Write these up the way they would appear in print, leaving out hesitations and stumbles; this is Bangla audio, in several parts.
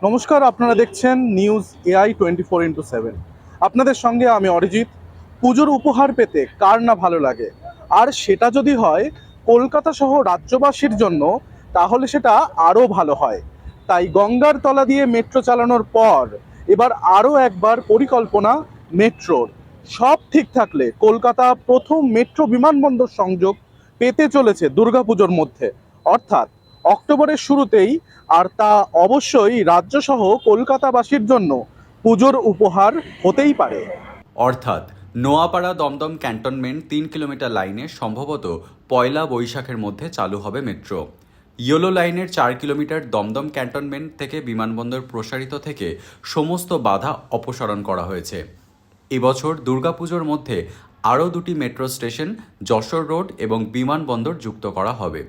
নমস্কার, আপনারা দেখছেন নিউজ এআই 24x7। আপনাদের সঙ্গে আমি অরিজিৎ। পুজোর উপহার পেতে কার না ভালো লাগে, আর সেটা যদি হয় কলকাতা সহ রাজ্যবাসীর জন্য, তাহলে সেটা আরও ভালো হয়। তাই গঙ্গার তলা দিয়ে মেট্রো চালানোর পর এবার আরও একবার পরিকল্পনা মেট্রোর। সব ঠিক থাকলে কলকাতা প্রথম মেট্রো বিমানবন্দর সংযোগ পেতে চলেছে দুর্গাপুজোর মধ্যে, অর্থাৎ অক্টোবরের শুরুতেই। আর তা অবশ্যই রাজ্যসহ কলকাতাবাসীর জন্য পুজোর উপহার হতেই পারে। অর্থাৎ নোয়াপাড়া দমদম ক্যান্টনমেন্ট 3 কিলোমিটার লাইনে সম্ভবত পয়লা বৈশাখের মধ্যে চালু হবে মেট্রো। ইয়েলো লাইনের 4 কিলোমিটার দমদম ক্যান্টনমেন্ট থেকে বিমানবন্দর প্রসারিত থেকে সমস্ত বাধা অপসারণ করা হয়েছে। এবছর দুর্গাপুজোর মধ্যে আরও দুটি মেট্রো স্টেশন যশোর রোড এবং বিমানবন্দর যুক্ত করা হবে।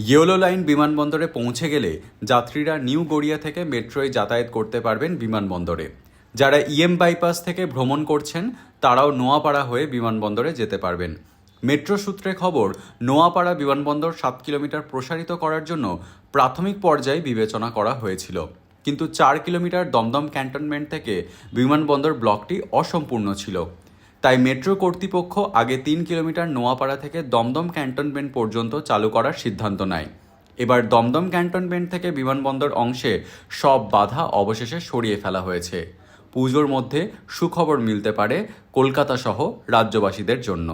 ইয়েলো লাইন বিমানবন্দরে পৌঁছে গেলে যাত্রীরা নিউ গড়িয়া থেকে মেট্রোয় যাতায়াত করতে পারবেন বিমানবন্দরে। যারা বাইপাস থেকে ভ্রমণ করছেন তারাও নোয়াপাড়া হয়ে বিমানবন্দরে যেতে পারবেন। মেট্রো সূত্রে খবর, নোয়াপাড়া বিমানবন্দর 7 কিলোমিটার প্রসারিত করার জন্য প্রাথমিক পর্যায়ে বিবেচনা করা হয়েছিল, কিন্তু 4 কিলোমিটার দমদম ক্যান্টনমেন্ট থেকে বিমানবন্দর ব্লকটি অসম্পূর্ণ ছিল। তাই মেট্রো কর্তৃপক্ষ আগে 3 কিলোমিটার নোয়াপাড়া থেকে দমদম ক্যান্টনমেন্ট পর্যন্ত চালু করার সিদ্ধান্ত নেয়। এবার দমদম ক্যান্টনমেন্ট থেকে বিমানবন্দর অংশে সব বাধা অবশেষে সরিয়ে ফেলা হয়েছে। পুজোর মধ্যে সুখবর মিলতে পারে কলকাতা সহ রাজ্যবাসীদের জন্য।